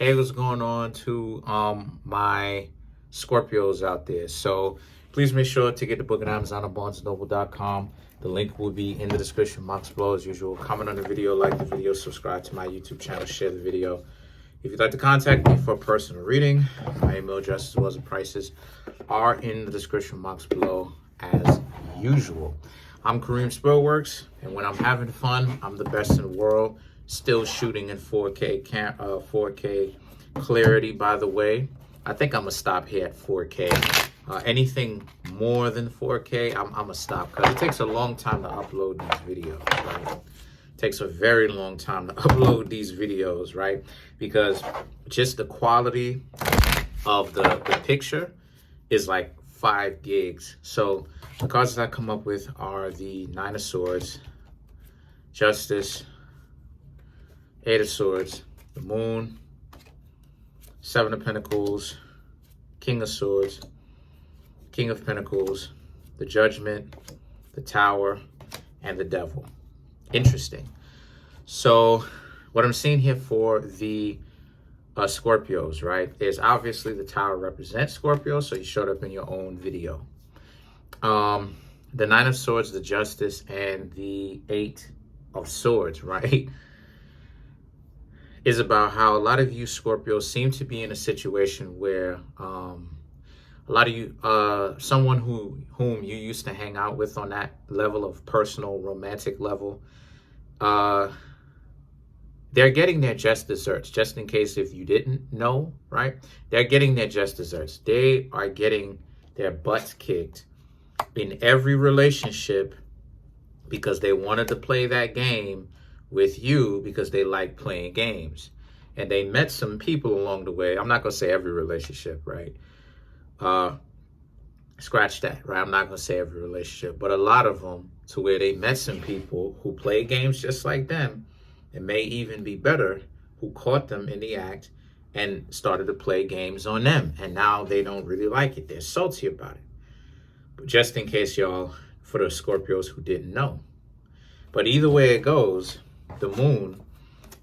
Hey, what's going on to my Scorpios out there? So please make sure to get the book at Amazon or BarnesandNoble.com. The link will be in the description box below as usual. Comment on the video, like the video, subscribe to my YouTube channel, share the video. If you'd like to contact me for a personal reading, my email address as well as the prices are in the description box below as usual. I'm Kareemspiritworks, and when I'm having fun, I'm the best in the world. Still shooting in 4K clarity, by the way. I think I'm gonna stop here at 4K. Anything more than 4K, I'm gonna stop because it takes a long time to upload these videos, right? It takes a very long time to upload these videos, right? Because just the quality of the picture is like 5 gigs. So the cards that I come up with are the Nine of Swords, Justice, Eight of Swords, the Moon, Seven of Pentacles, King of Swords, King of Pentacles, the Judgment, the Tower, and the Devil. Interesting. So what I'm seeing here for the Scorpios, right, is obviously the Tower represents Scorpio, so you showed up in your own video. The Nine of Swords, the Justice, and the Eight of Swords, right, is about how a lot of you Scorpios seem to be in a situation where a lot of you, someone whom you used to hang out with on that level of personal romantic level, they're getting their just desserts. Just in case if you didn't know, right? They're getting their just desserts. They are getting their butts kicked in every relationship because they wanted to play that game with you because they like playing games. And they met some people along the way. I'm not going to say every relationship, right? Scratch that, right? I'm not going to say every relationship, but a lot of them, to where they met some people who play games just like them, and may even be better, who caught them in the act and started to play games on them. And now they don't really like it. They're salty about it. But just in case y'all, for the Scorpios who didn't know. But either way it goes, the Moon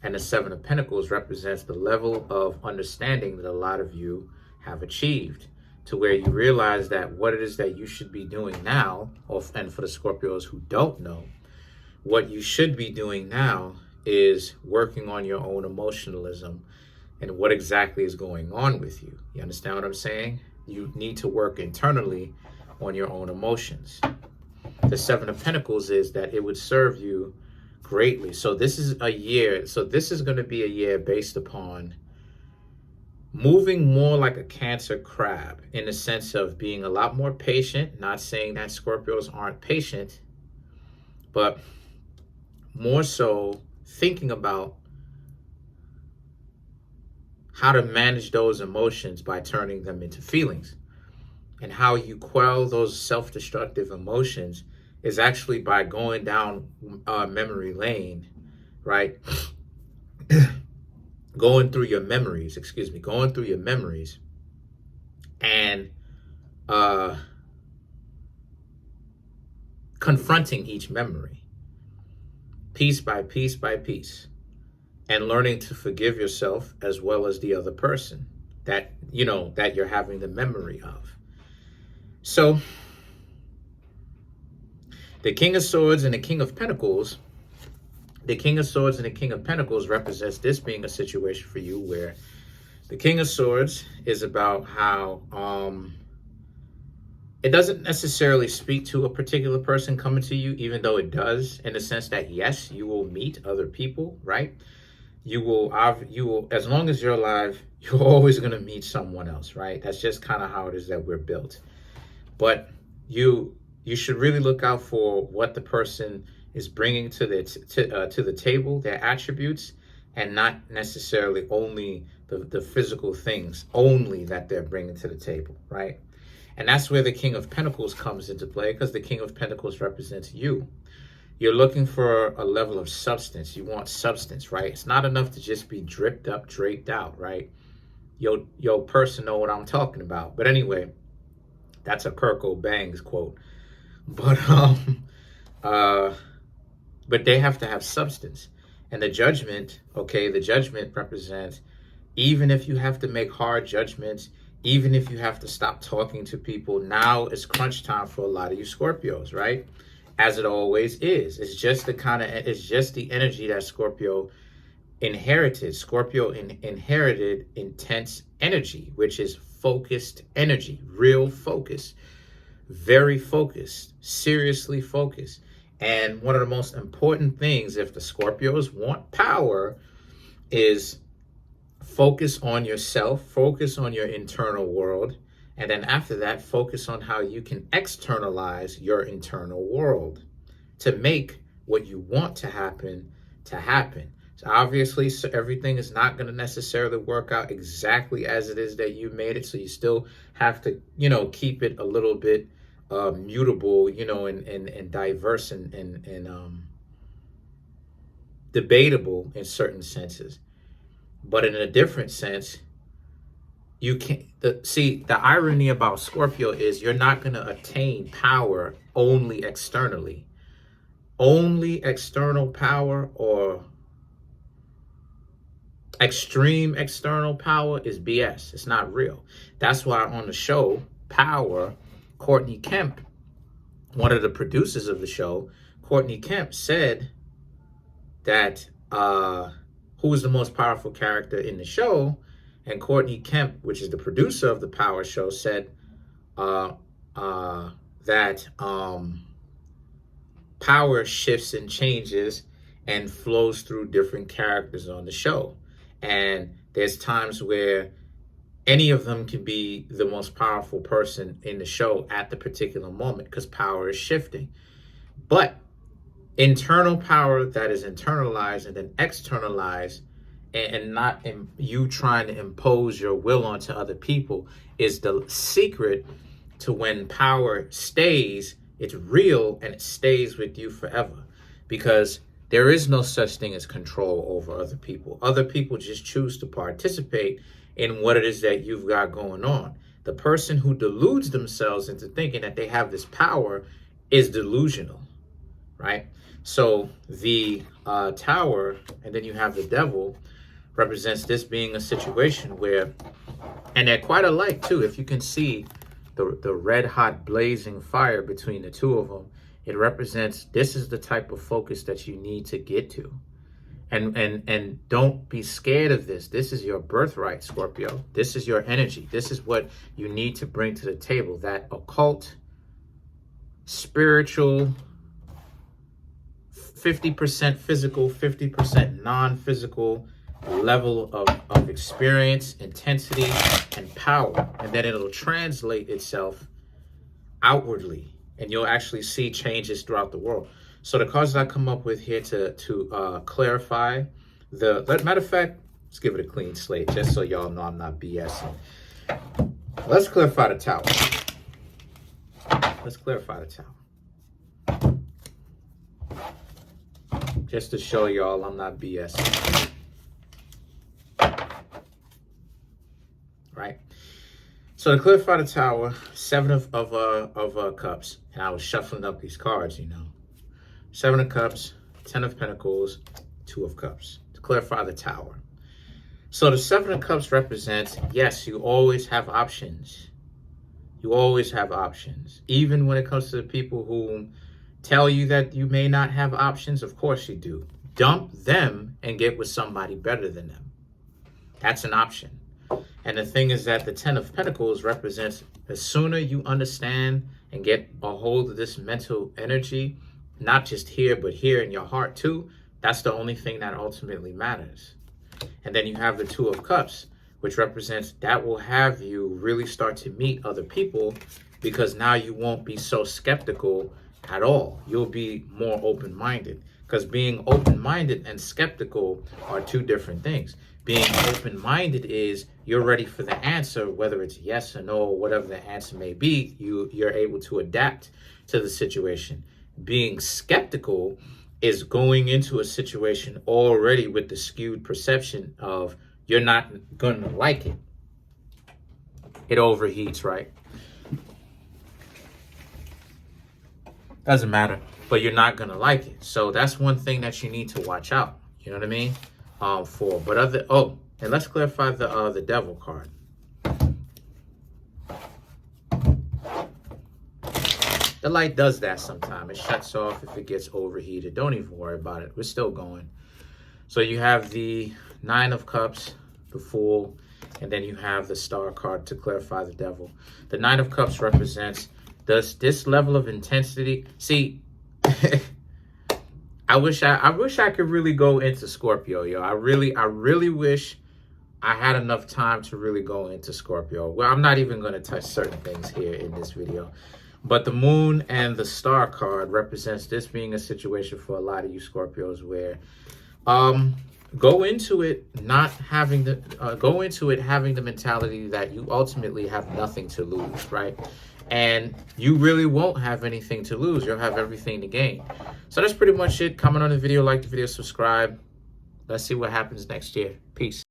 and the Seven of Pentacles represents the level of understanding that a lot of you have achieved, to where you realize that what it is that you should be doing now, and for the Scorpios who don't know, what you should be doing now is working on your own emotionalism and what exactly is going on with you. You understand what I'm saying? You need to work internally on your own emotions. The Seven of Pentacles is that it would serve you greatly. So this is a year. So this is going to be a year based upon moving more like a Cancer crab, in the sense of being a lot more patient. Not saying that Scorpios aren't patient, but more so thinking about how to manage those emotions by turning them into feelings. And how you quell those self-destructive emotions is actually by going down memory lane, right? going through your memories and confronting each memory piece by piece by piece, and learning to forgive yourself as well as the other person that that you're having the memory of. So the King of Swords and the King of Pentacles, represents this being a situation for you where the King of Swords is about how it doesn't necessarily speak to a particular person coming to you, even though it does, in the sense that, yes, you will meet other people, right? You will, as long as you're alive, you're always going to meet someone else, right? That's just kind of how it is that we're built. But you should really look out for what the person is bringing to the table, their attributes, and not necessarily only the physical things only that they're bringing to the table, right? And that's where the King of Pentacles comes into play, because the King of Pentacles represents you. You're looking for a level of substance. You want substance, right? It's not enough to just be dripped up, draped out, right? Yo person know what I'm talking about. But anyway, that's a Kirko Bangs quote. But they have to have substance. And the Judgment, okay, the Judgment represents Even if you have to make hard judgments, even if you have to stop talking to people, now it's crunch time for a lot of you Scorpios, right? As it always is. It's just the energy that Scorpio inherited. Scorpio inherited intense energy, which is focused energy, real focus, very focused, seriously focused. And one of the most important things, if the Scorpios want power, is focus on yourself, focus on your internal world, and then after that, focus on how you can externalize your internal world to make what you want to happen to happen. So obviously, so everything is not going to necessarily work out exactly as it is that you made it. So you still have to, keep it a little bit mutable, and diverse and debatable in certain senses. But in a different sense, you can't the irony about Scorpio is you're not going to attain power only externally. Only external power or extreme external power is BS. It's not real. That's why on the show, Power, Courtney Kemp, one of the producers of the show, Courtney Kemp said that who was the most powerful character in the show, and Courtney Kemp, which is the producer of the Power show, said that power shifts and changes and flows through different characters on the show. And there's times where any of them can be the most powerful person in the show at the particular moment because power is shifting. But internal power that is internalized and then externalized, and not you trying to impose your will onto other people, is the secret to when power stays. It's real and it stays with you forever, because there is no such thing as control over other people. Other people just choose to participate in what it is that you've got going on. The person who deludes themselves into thinking that they have this power is delusional, right? So the Tower, and then you have the Devil, represents this being a situation where, and they're quite alike too. If you can see the red hot blazing fire between the two of them, it represents this is the type of focus that you need to get to. And don't be scared of this. This is your birthright, Scorpio. This is your energy. This is what you need to bring to the table. That occult, spiritual, 50% physical, 50% non-physical level of experience, intensity, and power. And then it'll translate itself outwardly. And you'll actually see changes throughout the world. So the cards that I come up with here to clarify matter of fact, let's give it a clean slate, just so y'all know I'm not BSing. Let's clarify the Tower. Let's clarify the Tower. Just to show y'all I'm not BSing. Right? So to clarify the Tower, 7 of Cups, and I was shuffling up these cards, 7 of Cups, 10 of Pentacles, 2 of Cups. To clarify the Tower. So the 7 of Cups represents, yes, you always have options. You always have options. Even when it comes to the people who tell you that you may not have options, of course you do. Dump them and get with somebody better than them. That's an option. And the thing is that the 10 of Pentacles represents the sooner you understand and get a hold of this mental energy, not just here, but here in your heart too, that's the only thing that ultimately matters. And then you have the 2 of Cups, which represents that will have you really start to meet other people, because now you won't be so skeptical at all. You'll be more open-minded, because being open-minded and skeptical are two different things. Being open-minded is you're ready for the answer, whether it's yes or no, or whatever the answer may be, you're able to adapt to the situation. Being skeptical is going into a situation already with the skewed perception of you're not going to like it. It overheats, right? Doesn't matter, but you're not going to like it. So that's one thing that you need to watch out. You know what I mean? But And let's clarify the Devil card. The light does that sometimes. It shuts off if it gets overheated. Don't even worry about it. We're still going. So you have the Nine of Cups, the Fool, and then you have the Star card to clarify the Devil. The Nine of Cups represents this level of intensity. See, I wish I could really go into Scorpio, yo. I really wish I had enough time to really go into Scorpio. Well, I'm not even going to touch certain things here in this video. But the Moon and the Star card represents this being a situation for a lot of you Scorpios where go into it not having the having the mentality that you ultimately have nothing to lose, right? And you really won't have anything to lose. You'll have everything to gain. So that's pretty much it. Comment on the video, like the video, subscribe. Let's see what happens next year. Peace.